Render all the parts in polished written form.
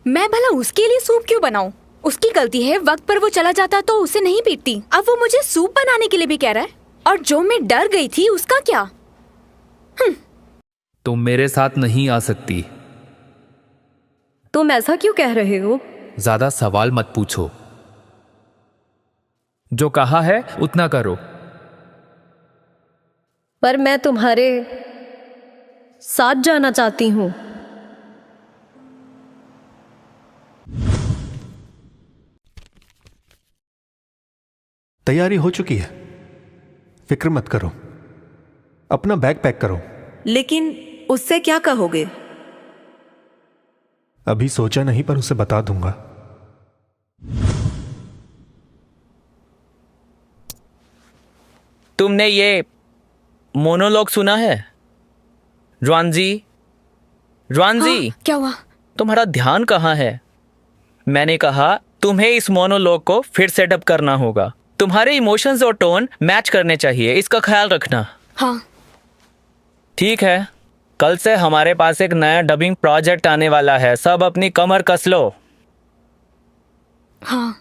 मैं भला उसके लिए सूप क्यों बनाऊं? उसकी गलती है, वक्त पर वो चला जाता तो उसे नहीं पीटती। अब वो मुझे सूप बनाने के लिए भी कह रहा है। और जो मैं डर गई थी उसका क्या? तुम मेरे साथ नहीं आ सकती। तुम ऐसा क्यों कह रहे हो? ज्यादा सवाल मत पूछो। जो कहा है उतना करो। पर मैं तुम्हारे साथ जाना चाहती हूँ। तैयारी हो चुकी है, फिक्र मत करो। अपना बैग पैक करो। लेकिन उससे क्या कहोगे? अभी सोचा नहीं, पर उसे बता दूंगा। तुमने ये मोनोलॉग सुना है? र्वानजी, र्वानजी, क्या हुआ? तुम्हारा ध्यान कहाँ है? मैंने कहा तुम्हें इस मोनोलॉग को फिर सेटअप करना होगा। तुम्हारे इमोशंस और टोन मैच करने चाहिए, इसका ख्याल रखना। हाँ ठीक है, कल से हमारे पास एक नया डबिंग प्रोजेक्ट आने वाला है। सब अपनी कमर कस लो। हाँ।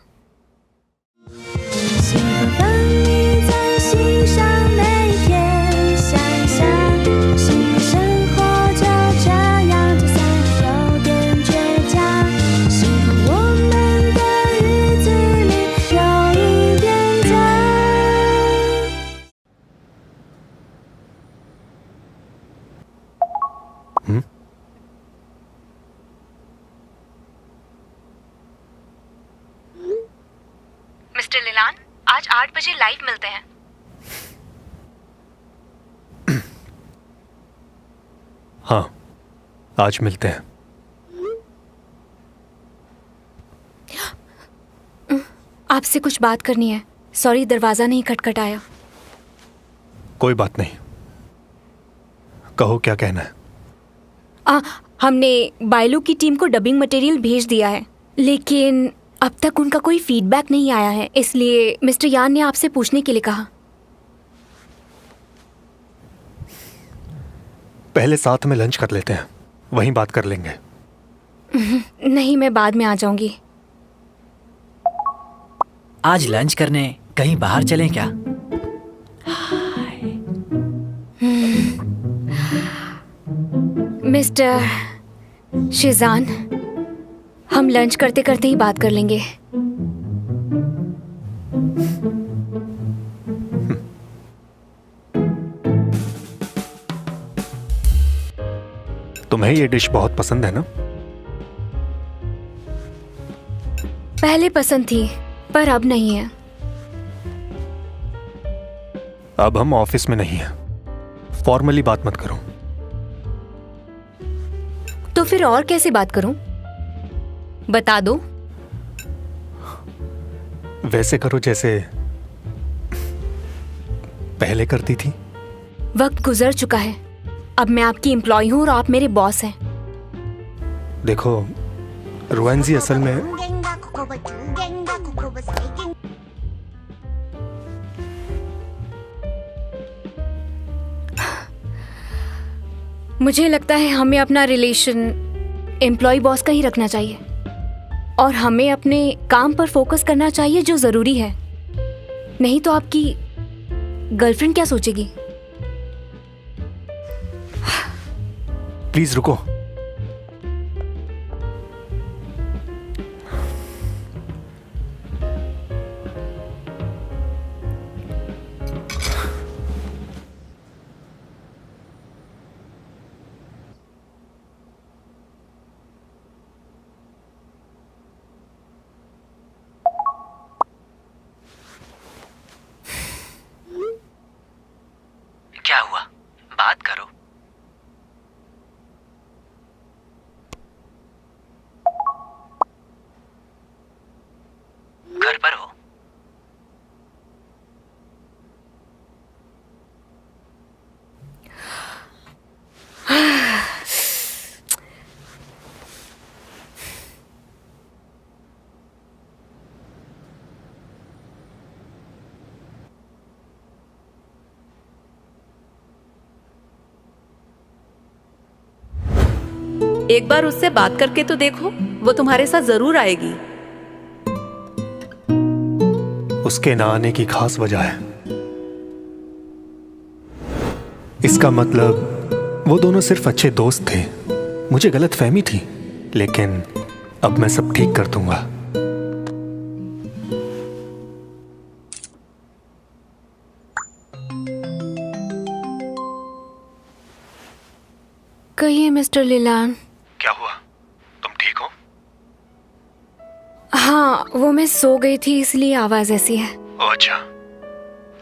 मिस्टर लिलान, आज 8 बजे लाइव मिलते हैं। हाँ, आज मिलते हैं। आपसे कुछ बात करनी है। सॉरी, दरवाजा नहीं खटखटाया। कोई बात नहीं, कहो क्या कहना है। हमने बायलू की टीम को डबिंग मटेरियल भेज दिया है, लेकिन अब तक उनका कोई फीडबैक नहीं आया है। इसलिए मिस्टर यान ने आपसे पूछने के लिए कहा। पहले साथ में लंच कर लेते हैं, वहीं बात कर लेंगे। नहीं, मैं बाद में आ जाऊंगी। आज लंच करने कहीं बाहर चलें क्या? मिस्टर शिजान, हम लंच करते करते ही बात कर लेंगे। तुम्हें ये डिश बहुत पसंद है ना? पहले पसंद थी, पर अब नहीं है। अब हम ऑफिस में नहीं हैं। फॉर्मली बात मत करो। तो फिर और कैसे बात करूं? बता दो। वैसे करो जैसे पहले करती थी। वक्त गुजर चुका है। अब मैं आपकी एम्प्लॉय हूं और आप मेरे बॉस हैं। देखो, रुआनजी असल में मुझे लगता है हमें अपना रिलेशन एम्प्लॉय बॉस का ही रखना चाहिए, और हमें अपने काम पर फोकस करना चाहिए जो जरूरी है। नहीं तो आपकी गर्लफ्रेंड क्या सोचेगी? प्लीज रुको। क्या हुआ? बात करो। घर पर हो? एक बार उससे बात करके तो देखो, वो तुम्हारे साथ जरूर आएगी। उसके ना आने की खास वजह है। इसका मतलब वो दोनों सिर्फ अच्छे दोस्त थे। मुझे गलतफहमी थी, लेकिन अब मैं सब ठीक कर दूंगा। कहिए मिस्टर लीलान। क्या हुआ? तुम ठीक हो? हाँ, वो मैं सो गई थी इसलिए आवाज ऐसी है। ओह अच्छा,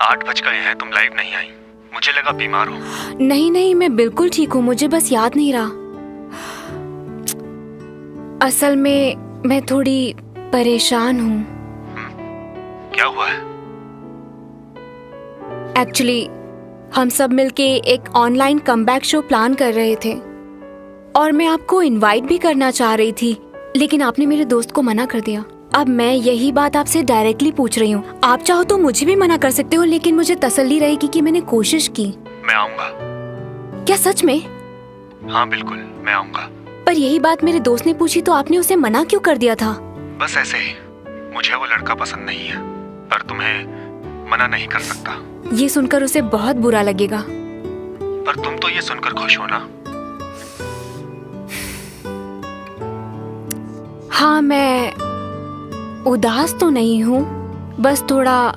8 बज गए हैं, तुम लाइव नहीं आई। मुझे लगा बीमार हो। नहीं नहीं, मैं बिल्कुल ठीक हूँ, मुझे बस याद नहीं रहा। असल में मैं थोड़ी परेशान हूँ। क्या हुआ है? एक्चुअली हम सब मिलके एक ऑनलाइन कमबैक शो प्लान कर रहे थे और मैं आपको इनवाइट भी करना चाह रही थी, लेकिन आपने मेरे दोस्त को मना कर दिया। अब मैं यही बात आपसे डायरेक्टली पूछ रही हूँ। आप चाहो तो मुझे भी मना कर सकते हो, लेकिन मुझे तसल्ली रहेगी कि मैंने कोशिश की। मैं आऊंगा। क्या सच में? हाँ बिल्कुल, मैं आऊंगा। पर यही बात मेरे दोस्त ने पूछी तो आपने उसे मना क्यों कर दिया था? बस ऐसे ही। मुझे वो लड़का पसंद नहीं है, पर तुम्हें मना नहीं कर सकता। ये सुनकर उसे बहुत बुरा लगेगा। पर तुम तो ये सुनकर खुश हो ना? हाँ, मैं उदास तो नहीं हूँ, बस थोड़ा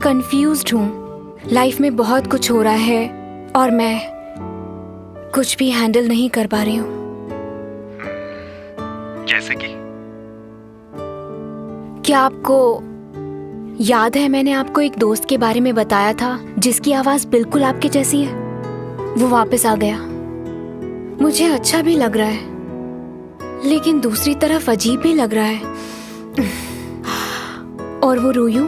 कंफ्यूज्ड हूँ। लाइफ में बहुत कुछ हो रहा है और मैं कुछ भी हैंडल नहीं कर पा रही हूँ। जैसे कि? क्या आपको याद है मैंने आपको एक दोस्त के बारे में बताया था जिसकी आवाज बिल्कुल आपके जैसी है? वो वापस आ गया। मुझे अच्छा भी लग रहा है, लेकिन दूसरी तरफ अजीब भी लग रहा है। और वो रूयू,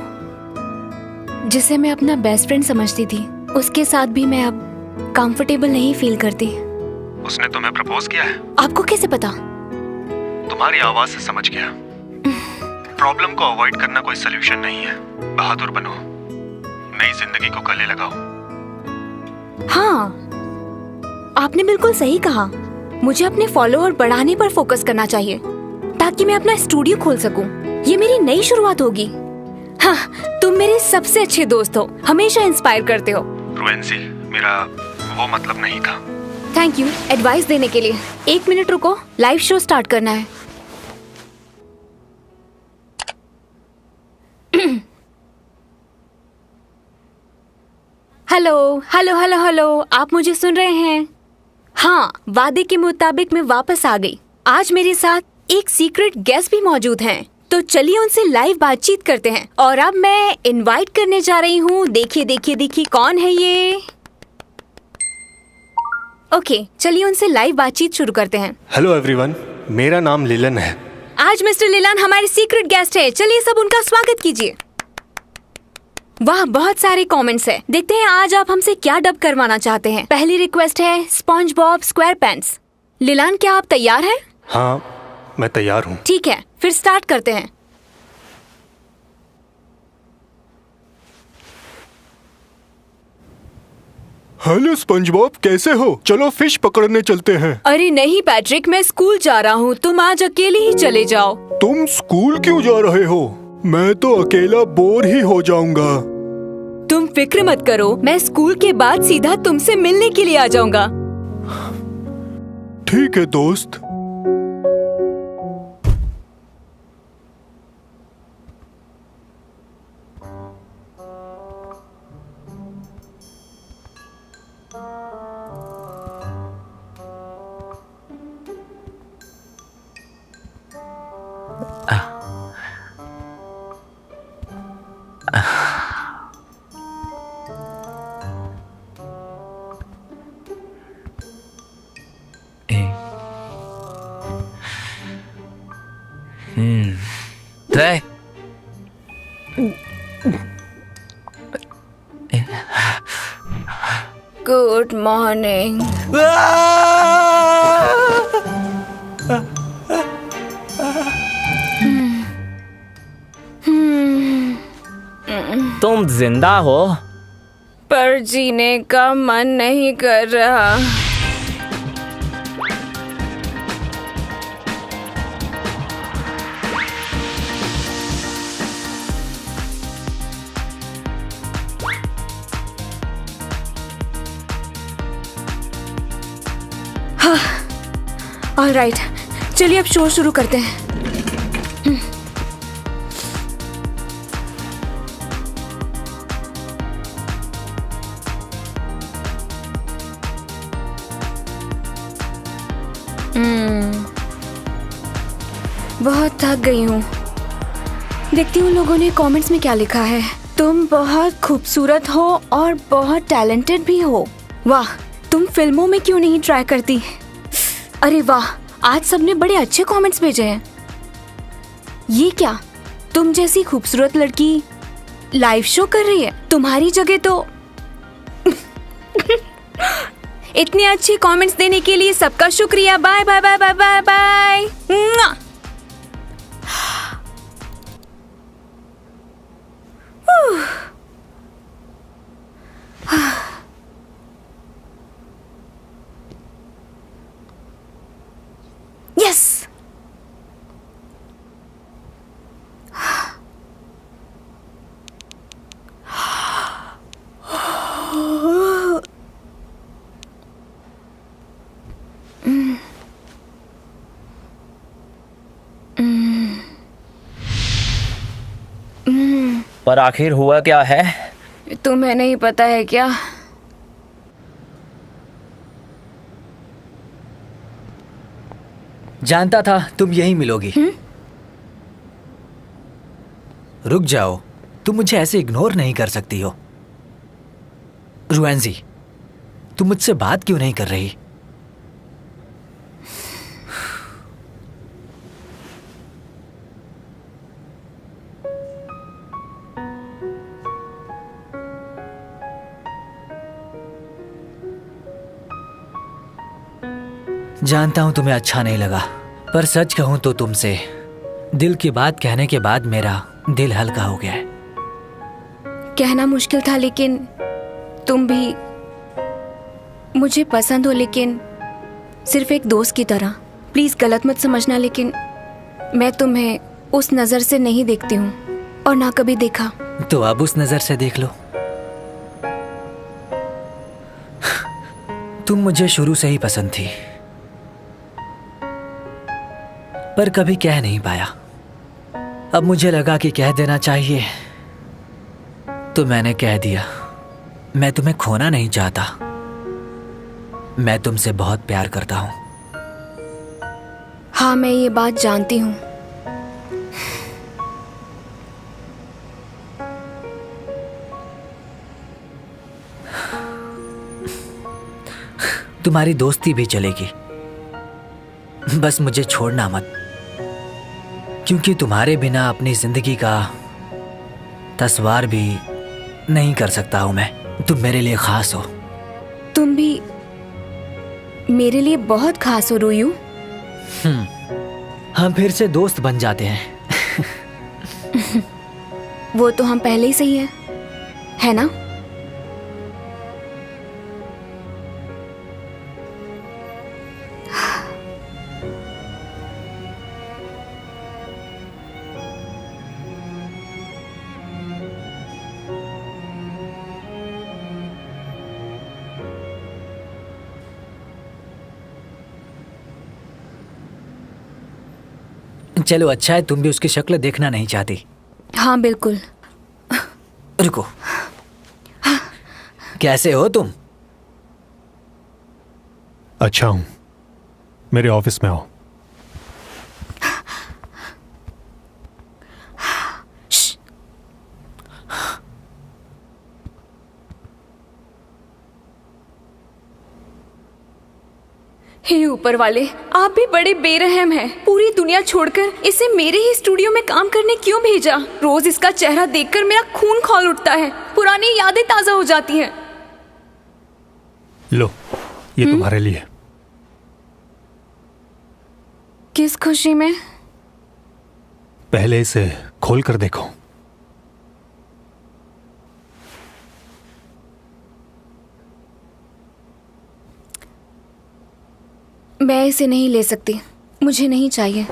जिसे मैं अपना बेस्ट फ्रेंड समझती थी, उसके साथ भी मैं अब कंफर्टेबल नहीं फील करती। उसने तुम्हें प्रपोज किया है? आपको कैसे पता? तुम्हारी आवाज से समझ गया। प्रॉब्लम को अवॉइड करना कोई सलूशन नहीं है। बहादुर बनो, नई जिंदगी को गले लगाओ। हाँ, आपने बिल्कुल सही कहा। मुझे अपने फॉलोअर बढ़ाने पर फोकस करना चाहिए ताकि मैं अपना स्टूडियो खोल सकूं। ये मेरी नई शुरुआत होगी। हाँ, तुम मेरे सबसे अच्छे दोस्त हो, हमेशा इंस्पायर करते हो। रुएंसी, मेरा वो मतलब नहीं था। थैंक यू एडवाइस देने के लिए। 1 मिनट रुको, लाइव शो स्टार्ट करना है। हेलो हेलो हेलो हेलो, आप मुझे सुन रहे हैं? हाँ, वादे के मुताबिक मैं वापस आ गई। आज मेरे साथ एक सीक्रेट गेस्ट भी मौजूद हैं, तो चलिए उनसे लाइव बातचीत करते हैं। और अब मैं इनवाइट करने जा रही हूँ। देखिए देखिए देखिए, कौन है ये? ओके, चलिए उनसे लाइव बातचीत शुरू करते हैं। हेलो एवरीवन, मेरा नाम लीलन है। आज मिस्टर लीलान हमारे सीक्रेट गेस्ट है। चलिए सब उनका स्वागत कीजिए। वाह, बहुत सारे कमेंट्स हैं। देखते हैं आज आप हमसे क्या डब करवाना चाहते हैं। पहली रिक्वेस्ट है स्पॉन्ज बॉब स्क्वायर पैंट्स। लीलान, क्या आप तैयार हैं? हाँ, मैं तैयार हूँ। ठीक है, फिर स्टार्ट करते हैं। हेलो स्पंजबॉब, कैसे हो? चलो फिश पकड़ने चलते हैं। अरे नहीं पैट्रिक, मैं स्कूल जा रहा हूँ, तुम आज अकेले ही चले जाओ। तुम स्कूल क्यों जा रहे हो? मैं तो अकेला बोर ही हो जाऊंगा। तुम फिक्र मत करो, मैं स्कूल के बाद सीधा तुमसे मिलने के लिए आ जाऊंगा। ठीक है दोस्त। Tre. Good morning. तुम जिंदा हो? पर जीने का मन नहीं कर रहा। ऑलराइट, चलिए अब शो शुरू करते हैं। बहुत थक गई हूँ। देखती हूँ लोगों ने कमेंट्स में क्या लिखा है। तुम बहुत खूबसूरत हो और बहुत टैलेंटेड भी हो। वाह, तुम फिल्मों में क्यों नहीं ट्राई करती? अरे वाह, आज सबने बड़े अच्छे कमेंट्स भेजे हैं। ये क्या, तुम जैसी खूबसूरत लड़की लाइव शो कर रही है? तुम्हारी जगह तो इतने अच्छे कमेंट्स देने के लिए सबका शुक्रिया। Bye bye bye bye bye bye. Yes, पर आखिर हुआ क्या है? तुम्हें नहीं पता है क्या? जानता था तुम यहीं मिलोगी। रुक जाओ, तुम मुझे ऐसे इग्नोर नहीं कर सकती हो। रुएंजी, तुम मुझसे बात क्यों नहीं कर रही? जानता हूं तुम्हें अच्छा नहीं लगा, पर सच कहूं तो तुमसे दिल की बात कहने के बाद मेरा दिल हल्का हो गया है। कहना मुश्किल था, लेकिन तुम भी मुझे पसंद हो, लेकिन सिर्फ एक दोस्त की तरह। प्लीज गलत मत समझना, लेकिन मैं तुम्हें उस नजर से नहीं देखती हूँ और ना कभी देखा। तो अब उस नजर से देख लो। तुम मुझे शुरू से ही पसंद थी, पर कभी कह नहीं पाया। अब मुझे लगा कि कह देना चाहिए, तो मैंने कह दिया। मैं तुम्हें खोना नहीं चाहता। मैं तुमसे बहुत प्यार करता हूं। हाँ, मैं ये बात जानती हूँ। तुम्हारी दोस्ती भी चलेगी, बस मुझे छोड़ना मत, क्योंकि तुम्हारे बिना अपनी जिंदगी का तस्वार भी नहीं कर सकता हूं मैं। तुम मेरे लिए खास हो। तुम भी मेरे लिए बहुत खास हो रोयू। हम फिर से दोस्त बन जाते हैं। वो तो हम पहले ही सही है ना? चलो, अच्छा है तुम भी उसकी शक्ल देखना नहीं चाहती। हाँ बिल्कुल। रुको, कैसे हो तुम? अच्छा हूं, मेरे ऑफिस में आओ। हे ऊपर वाले, आप भी बड़े बेरहम हैं। पूरी दुनिया छोड़कर इसे मेरे ही स्टूडियो में काम करने क्यों भेजा? रोज इसका चेहरा देखकर मेरा खून खौल उठता है, पुरानी यादें ताजा हो जाती हैं। लो, ये तुम्हारे लिए। किस खुशी में? पहले इसे खोल कर देखो। मैं इसे नहीं ले सकती, मुझे नहीं चाहिए।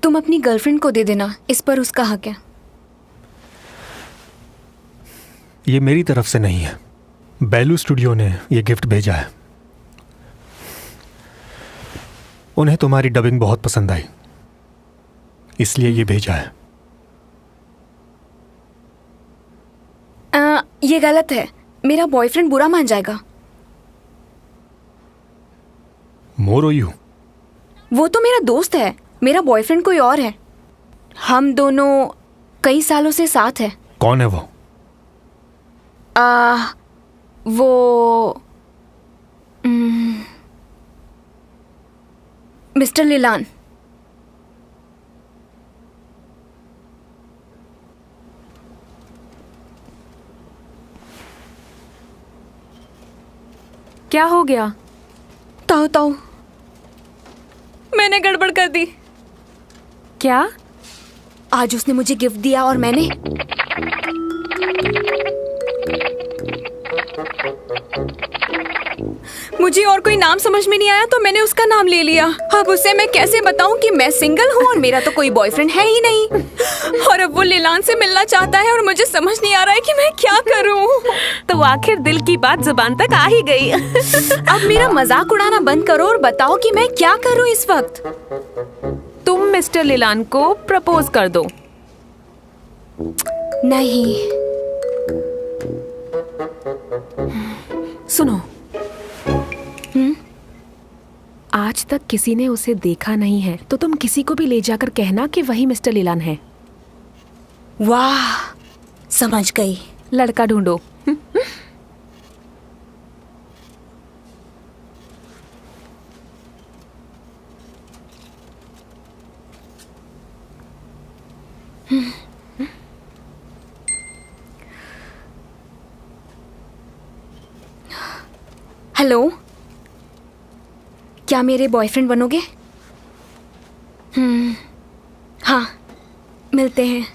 तुम अपनी गर्लफ्रेंड को दे देना, इस पर उसका हक है। ये मेरी तरफ से नहीं है, बेलू स्टूडियो ने ये गिफ्ट भेजा है। उन्हें तुम्हारी डबिंग बहुत पसंद आई, इसलिए ये भेजा है। ये गलत है, मेरा बॉयफ्रेंड बुरा मान जाएगा। More you? वो तो मेरा दोस्त है, मेरा बॉयफ्रेंड कोई और है। हम दोनों कई सालों से साथ हैं। कौन है वो? वो मिस्टर लीलान। क्या हो गया? ताऊ ताऊ, मैंने गड़बड़ कर दी। क्या? आज उसने मुझे गिफ्ट दिया और मैंने मुझे और कोई नाम समझ में नहीं आया तो मैंने उसका नाम ले लिया। अब उसे मैं कैसे बताऊं कि मैं सिंगल हूँ और मेरा तो कोई बॉयफ्रेंड है ही नहीं, और अब वो लीलान से मिलना चाहता है और मुझे समझ नहीं आ रहा है कि मैं क्या करूं। तो आखिर दिल की बात जुबान तक आ ही गई। अब मेरा मजाक उड़ाना बंद करो और बताओ कि मैं क्या करूं इस वक्त। तुम मिस्टर लीलान को प्रपोज कर दो। नहीं। सुनो, आज तक किसी ने उसे देखा नहीं है, तो तुम किसी को भी ले जाकर कहना कि वही मिस्टर लीलान है। वाह, समझ गई। लड़का ढूंढो। हेलो, क्या मेरे बॉयफ्रेंड बनोगे? हाँ, मिलते हैं।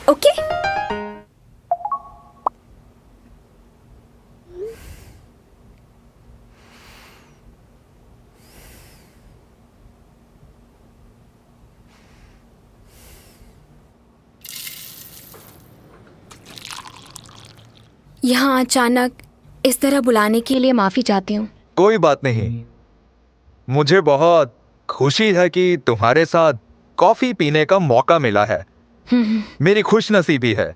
ओके। यहाँ अचानक इस तरह बुलाने के लिए माफी चाहती हूँ। कोई बात नहीं, मुझे बहुत खुशी है कि तुम्हारे साथ कॉफी पीने का मौका मिला है। मेरी खुशनसीबी है।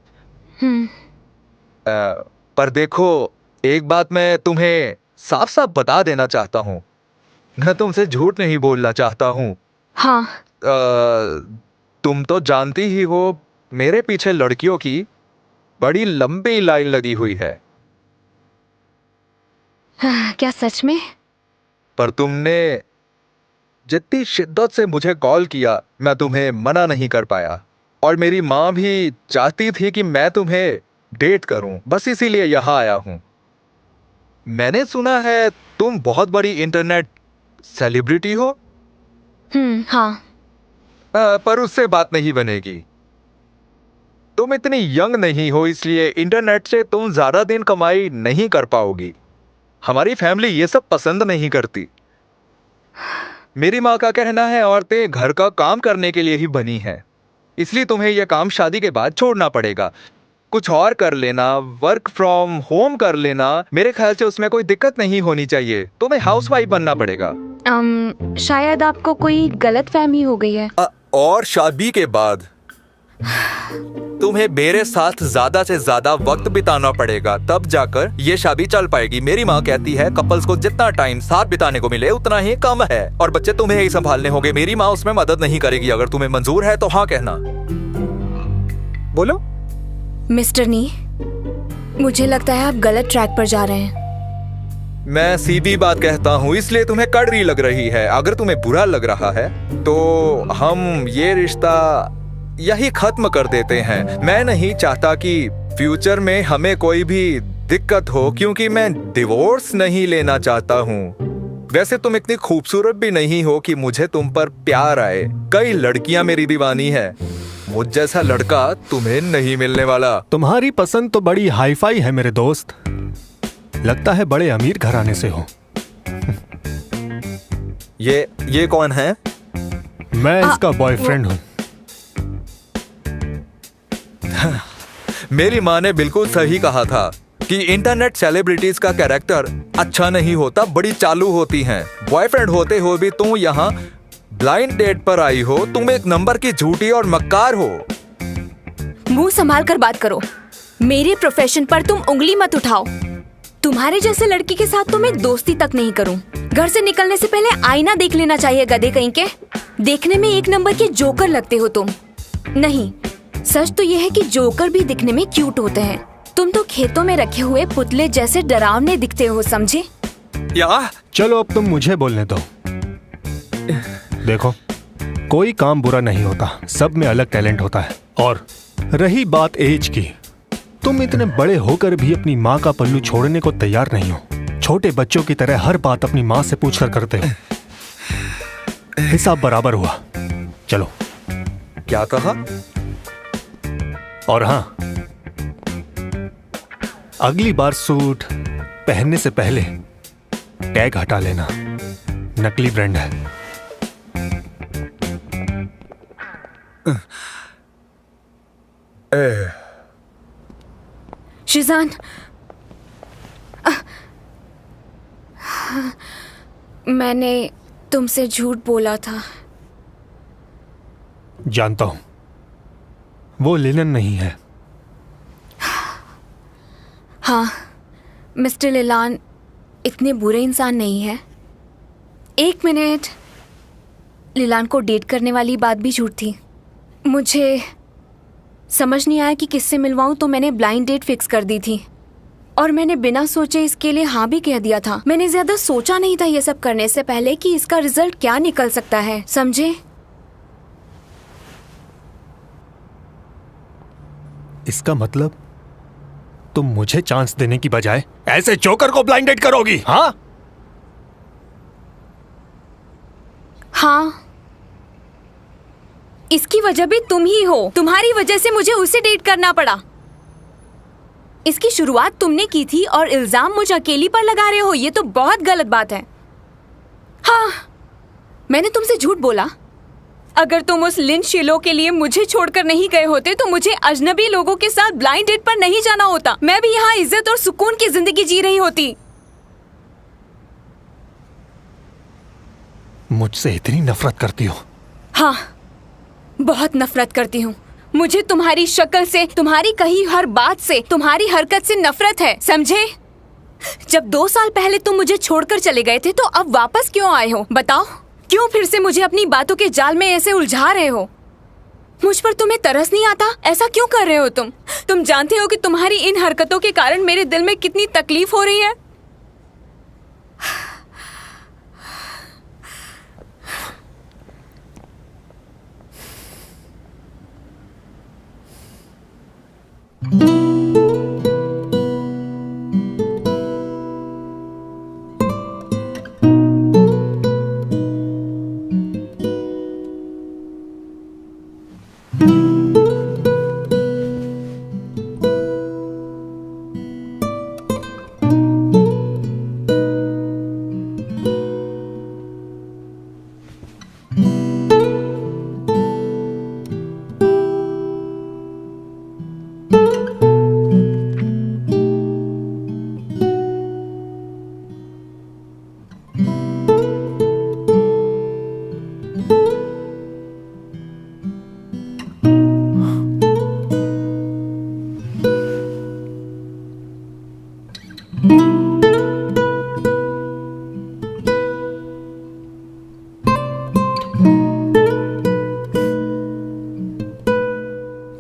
पर देखो, एक बात मैं तुम्हें साफ साफ बता देना चाहता हूँ। मैं तुमसे झूठ नहीं बोलना चाहता हूँ। हाँ। तुम तो जानती ही हो, मेरे पीछे लड़कियों की बड़ी लंबी लाइन लगी हुई है। क्या सच में? पर तुमने जितनी शिद्दत से मुझे कॉल किया, मैं तुम्हें मना नहीं कर पाया। और मेरी माँ भी चाहती थी कि मैं तुम्हें डेट करूं, बस इसीलिए यहाँ आया हूं। मैंने सुना है तुम बहुत बड़ी इंटरनेट सेलिब्रिटी हो। हाँ। पर उससे बात नहीं बनेगी। तुम इतनी यंग नहीं हो, इसलिए इंटरनेट से तुम ज्यादा दिन कमाई नहीं कर पाओगी। हमारी फैमिली ये सब पसंद नहीं करती। मेरी माँ का कहना है औरतें घर का काम करने के लिए ही बनी हैं, इसलिए तुम्हें यह काम शादी के बाद छोड़ना पड़ेगा। कुछ और कर लेना, वर्क फ्रॉम होम कर लेना, मेरे ख्याल से उसमें कोई दिक्कत नहीं होनी चाहिए। तुम्हें हाउसवाइफ बनना पड़ेगा। शायद आपको कोई गलतफहमी हो गई है। और शादी के बाद तुम्हें मेरे साथ ज्यादा से ज्यादा वक्त बिताना पड़ेगा, तब जाकर ये शादी चल पाएगी। मेरी माँ कहती है कपल्स को जितना टाइम साथ बिताने को मिले उतना ही कम है, और बच्चे तुम्हें ही संभालने होंगे। मेरी माँ उसमें मदद नहीं करेगी। अगर तुम्हें मंजूर है तो हाँ कहना। बोलो। मिस्टर नी, मुझे लगता है आप गलत ट्रैक पर जा रहे हैं। मैं सीधी बात कहता हूँ, इसलिए तुम्हें कड़वी लग रही है। अगर तुम्हें बुरा लग रहा है तो हम ये रिश्ता यही खत्म कर देते हैं। मैं नहीं चाहता कि फ्यूचर में हमें कोई भी दिक्कत हो, क्योंकि मैं डिवोर्स नहीं लेना चाहता हूँ। वैसे तुम इतनी खूबसूरत भी नहीं हो कि मुझे तुम पर प्यार आए। कई लड़कियां मेरी दीवानी है, मुझ जैसा लड़का तुम्हें नहीं मिलने वाला। तुम्हारी पसंद तो बड़ी हाईफाई है मेरे दोस्त, लगता है बड़े अमीर घराने से हो। ये कौन है? मैं इसका बॉयफ्रेंड हूँ। मेरी माँ ने बिल्कुल सही कहा था कि इंटरनेट सेलिब्रिटीज का कैरेक्टर अच्छा नहीं होता, बड़ी चालू होती हैं। बॉयफ्रेंड होते हो भी तुम यहाँ ब्लाइंड डेट पर आई हो। तुम एक नंबर की झूठी और मक्कार हो। मुंह संभाल कर बात करो। मेरे प्रोफेशन पर तुम उंगली मत उठाओ। तुम्हारे जैसे लड़की के साथ तो मैं दोस्ती तक नहीं करूं। घर से निकलने से पहले आईना देख लेना चाहिए, गधे कहीं के। देखने में एक नंबर के जोकर लगते हो तुम। नहीं, सच तो यह है कि जोकर भी दिखने में क्यूट होते हैं। तुम तो खेतों में रखे हुए पुतले जैसे डरावने दिखते हो, समझे? या चलो अब तुम मुझे बोलने दो। देखो, कोई काम बुरा नहीं होता, सब में अलग टैलेंट होता है। और रही बात एज की, तुम इतने बड़े होकर भी अपनी माँ का पल्लू छोड़ने को तैयार नहीं हो। छोटे बच्चों की तरह हर बात अपनी माँ से पूछकर करते हो। हिसाब बराबर हुआ। चलो। क्या कहा? और हाँ, अगली बार सूट पहनने से पहले टैग हटा लेना, नकली ब्रांड है। शिजान, मैंने तुमसे झूठ बोला था। जानता हूं, वो लिनन नहीं है। हाँ, मिस्टर लिलान इतने बुरे इंसान नहीं है। 1 मिनट, लिलान को डेट करने वाली बात भी झूठ थी। मुझे समझ नहीं आया कि किससे मिलवाऊं, तो मैंने ब्लाइंड डेट फिक्स कर दी थी। और मैंने बिना सोचे इसके लिए हाँ भी कह दिया था। मैंने ज्यादा सोचा नहीं था ये सब करने से पहले कि इसका रिजल्ट क्या निकल सकता है, समझे? इसका मतलब तुम मुझे चांस देने की बजाय ऐसे जोकर को ब्लाइंड डेट करोगी? हाँ हाँ, इसकी वजह भी तुम ही हो। तुम्हारी वजह से मुझे उसे डेट करना पड़ा। इसकी शुरुआत तुमने की थी और इल्जाम मुझ अकेली पर लगा रहे हो। ये तो बहुत गलत बात है। हाँ, मैंने तुमसे झूठ बोला। अगर तुम उस लिन शिलो के लिए मुझे छोड़कर नहीं गए होते तो मुझे अजनबी लोगों के साथ ब्लाइंड डेट पर नहीं जाना होता। मैं भी यहाँ इज्जत और सुकून की जिंदगी जी रही होती। मुझसे इतनी नफरत करती हो? हाँ, बहुत नफरत करती हूँ। मुझे तुम्हारी शक्ल से, तुम्हारी कही हर बात से, तुम्हारी हरकत से नफरत है, समझे? जब 2 साल पहले तुम मुझे छोड़कर चले गए थे तो अब वापस क्यों आए हो? बताओ, क्यों फिर से मुझे अपनी बातों के जाल में ऐसे उलझा रहे हो? मुझ पर तुम्हें तरस नहीं आता? ऐसा क्यों कर रहे हो तुम? तुम जानते हो कि तुम्हारी इन हरकतों के कारण मेरे दिल में कितनी तकलीफ हो रही है।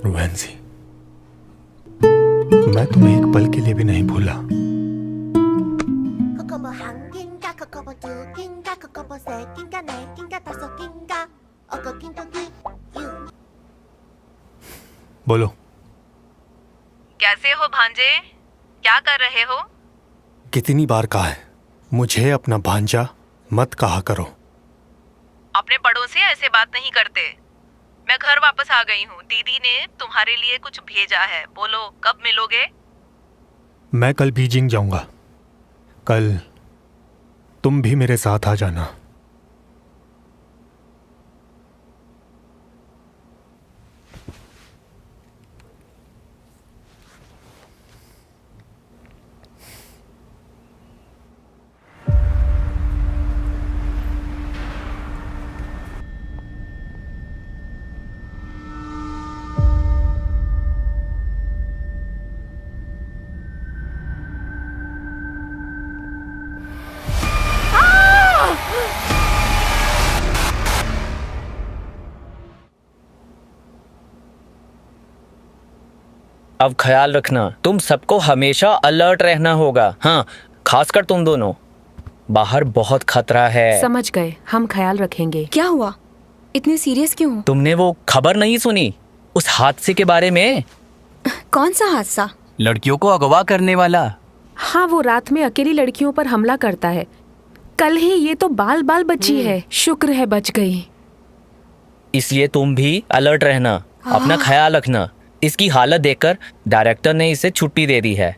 वैंसी, मैं तुम्हें एक पल के लिए भी नहीं भूला। बोलो। कैसे हो भांजे? क्या कर रहे हो? कितनी बार कहा है मुझे अपना भांजा मत कहा करो। अपने पड़ोसी ऐसे बात नहीं करते। मैं घर वापस आ गई हूँ। दीदी ने तुम्हारे लिए कुछ भेजा है। बोलो, कब मिलोगे? मैं कल बीजिंग जाऊंगा। कल तुम भी मेरे साथ आ जाना। अब ख्याल रखना, तुम सबको हमेशा अलर्ट रहना होगा। हाँ, खासकर तुम दोनों। बाहर बहुत खतरा है। समझ गए, हम ख्याल रखेंगे। क्या हुआ? इतने सीरियस क्यों? तुमने वो खबर नहीं सुनी उस हादसे के बारे में? कौन सा हादसा? लड़कियों को अगवा करने वाला। हाँ, वो रात में अकेली लड़कियों पर हमला करता है। कल ही ये तो बाल बाल बची है, शुक्र है बच गई। इसलिए तुम भी अलर्ट रहना, अपना ख्याल रखना। इसकी हालत देखकर डायरेक्टर ने इसे छुट्टी दे दी है।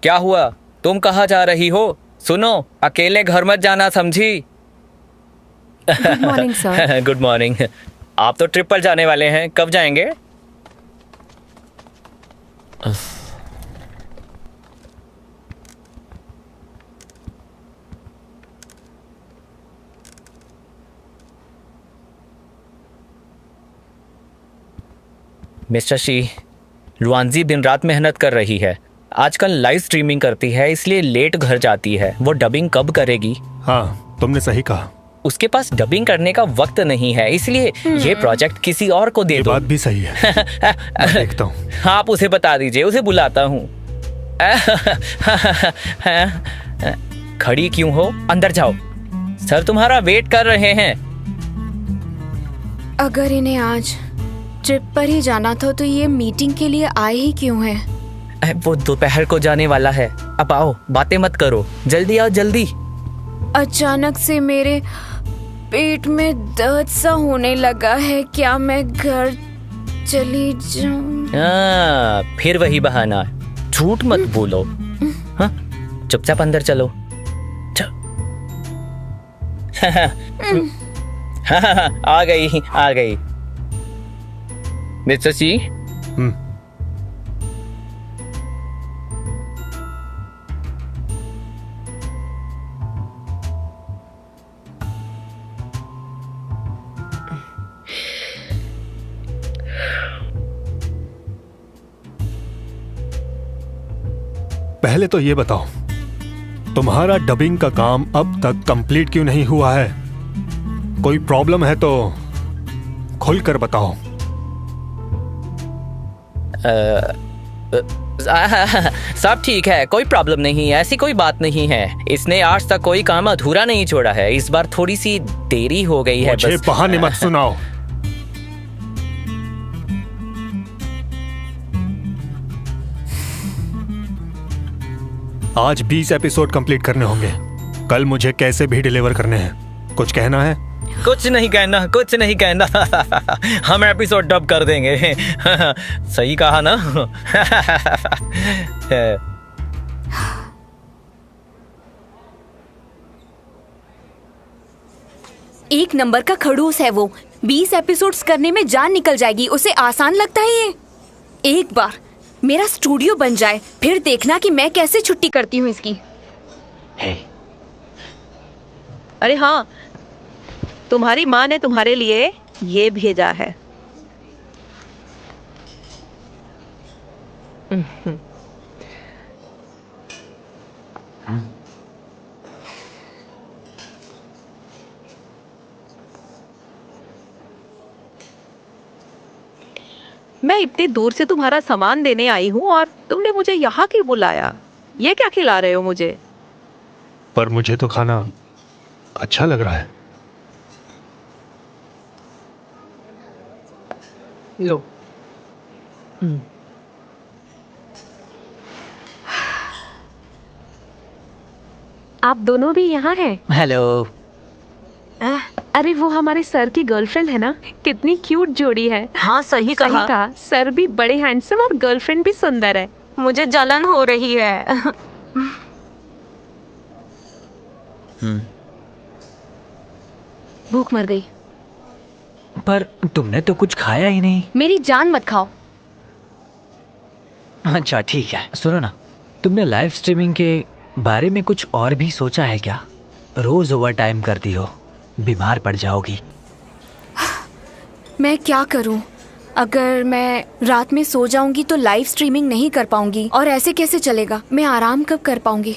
क्या हुआ? तुम कहाँ जा रही हो? सुनो, अकेले घर मत जाना, समझी? Good morning sir. Good morning. आप तो ट्रिप पर जाने वाले हैं, कब जाएंगे? मिस्टर शी, रुआंजी दिन रात मेहनत कर रही है। आजकल लाइव स्ट्रीमिंग करती है, इसलिए लेट घर जाती है। वो डबिंग कब करेगी? हाँ, तुमने सही कहा। उसके पास डबिंग करने का वक्त नहीं है, इसलिए ये प्रोजेक्ट किसी और को दे दो। बात भी सही है। मैं देखता हूँ। हाँ, आप उसे बता दीजिए, उसे बुलाता हूँ। खड़ी क्यों हो? अंदर जाओ, सर तुम्हारा वेट कर रहे हैं। अगर इन्हें आज ट्रिप पर ही जाना था तो ये मीटिंग के लिए आए ही क्यों हैं? वो दोपहर को जाने वाला है। अब आओ, बातें मत करो, जल्दी आओ, जल्दी। अचानक से मेरे पेट में दर्द सा होने लगा है। क्या मैं घर चली जाऊं? फिर वही बहाना, झूठ मत बोलो। हाँ, चुपचाप अंदर चलो। आ गई, आ गई। मिस्टर सी, पहले तो ये बताओ, तुम्हारा डबिंग का काम अब तक कंप्लीट क्यों नहीं हुआ है? कोई प्रॉब्लम है तो खुलकर बताओ। सब ठीक है, कोई प्रॉब्लम नहीं है, ऐसी कोई बात नहीं है। इसने आज तक कोई काम अधूरा नहीं छोड़ा है। इस बार थोड़ी सी देरी हो गई है। मुझे बहाने मत सुनाओ। आज 20 एपिसोड कंप्लीट करने होंगे। कल मुझे कैसे भी डिलीवर करने हैं। कुछ कहना है? कुछ नहीं कहना, कुछ नहीं कहना। हम एपिसोड डब कर देंगे। सही कहा ना? एक नंबर का खड़ूस है वो। 20 एपिसोड्स करने में जान निकल जाएगी। उसे आसान लगता है ये? एक बार मेरा स्टूडियो बन जाए, फिर देखना कि मैं कैसे छुट्टी करती हूँ इसकी। अरे हाँ, तुम्हारी माँ ने तुम्हारे लिए ये भेजा है। मैं इतनी दूर से तुम्हारा सामान देने आई हूँ और तुमने मुझे यहाँ क्यों बुलाया? ये क्या खिला रहे हो मुझे? पर मुझे तो खाना अच्छा लग रहा है। लो। आप दोनों भी यहाँ हैं? हेलो। अरे वो हमारे सर की गर्लफ्रेंड है ना, कितनी क्यूट जोड़ी है। हाँ, सही कहा। सर भी बड़े हैंडसम और गर्लफ्रेंड भी सुंदर है। मुझे जलन हो रही है। भूख मर गई। पर तुमने तो कुछ खाया ही नहीं। मेरी जान मत खाओ। अच्छा ठीक है, सुनो ना, तुमने लाइव स्ट्रीमिंग के बारे में कुछ और भी सोचा है क्या? रोज ओवर टाइम करती हो, बीमार पड़ जाओगी। मैं क्या करूं? अगर मैं रात में सो जाऊंगी तो लाइव स्ट्रीमिंग नहीं कर पाऊंगी, और ऐसे कैसे चलेगा? मैं आराम कब कर पाऊंगी?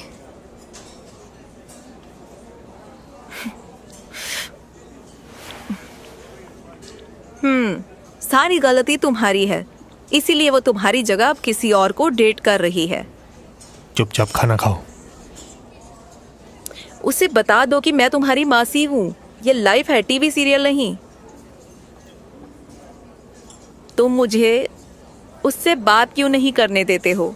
सारी गलती तुम्हारी है, इसीलिए वो तुम्हारी जगह अब किसी और को डेट कर रही है। चुपचाप खाना खाओ। उसे बता दो कि मैं तुम्हारी मासी हूँ, ये लाइफ है, टीवी सीरियल नहीं। तुम मुझे उससे बात क्यों नहीं करने देते हो?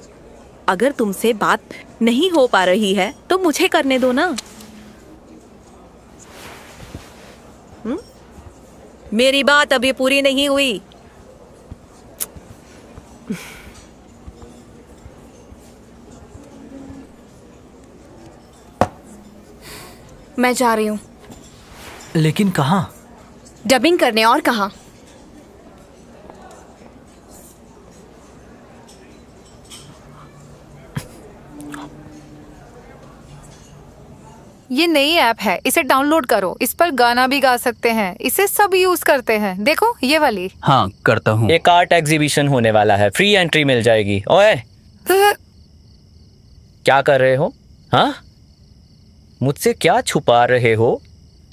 अगर तुमसे बात नहीं हो पा रही है तो मुझे करने दो ना। मेरी बात अभी पूरी नहीं हुई। मैं जा रही हूँ। लेकिन कहाँ? डबिंग करने, और कहाँ? ये नई ऐप है, इसे डाउनलोड करो। इस पर गाना भी गा सकते हैं, इसे सब यूज करते हैं। देखो ये वाली। हाँ करता हूँ। एक आर्ट एग्जीबिशन होने वाला है, फ्री एंट्री मिल जाएगी। ओए क्या कर रहे हो? हाँ, मुझसे क्या छुपा रहे हो?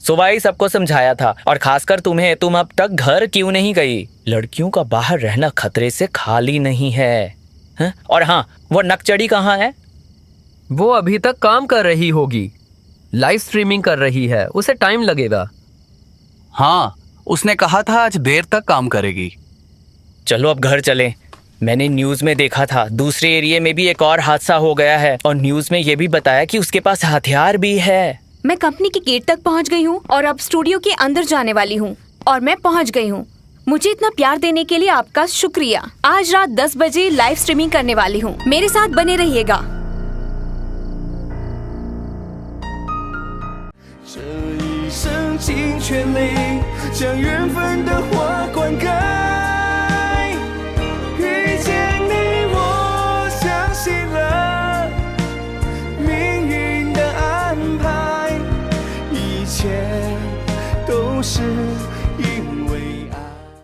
सुबह ही सबको समझाया था, और खासकर तुम्हें। तुम अब तक घर क्यों नहीं गई? लड़कियों का बाहर रहना खतरे से खाली नहीं है, हा? और हाँ, वो नकचड़ी कहाँ है? वो अभी तक काम कर रही होगी, लाइव स्ट्रीमिंग कर रही है, उसे टाइम लगेगा। हाँ, उसने कहा था आज देर तक काम करेगी। चलो अब घर चलें। मैंने न्यूज़ में देखा था दूसरे एरिया में भी एक और हादसा हो गया है, और न्यूज़ में ये भी बताया कि उसके पास हथियार भी है। मैं कंपनी के गेट तक पहुंच गई हूं और अब स्टूडियो के अंदर जाने वाली हूं, और मैं पहुंच गई हूं। मुझे इतना प्यार देने के लिए आपका शुक्रिया। आज रात 10 बजे लाइव स्ट्रीमिंग करने वाली हूं, मेरे साथ बने रहिएगा।都是因为爱。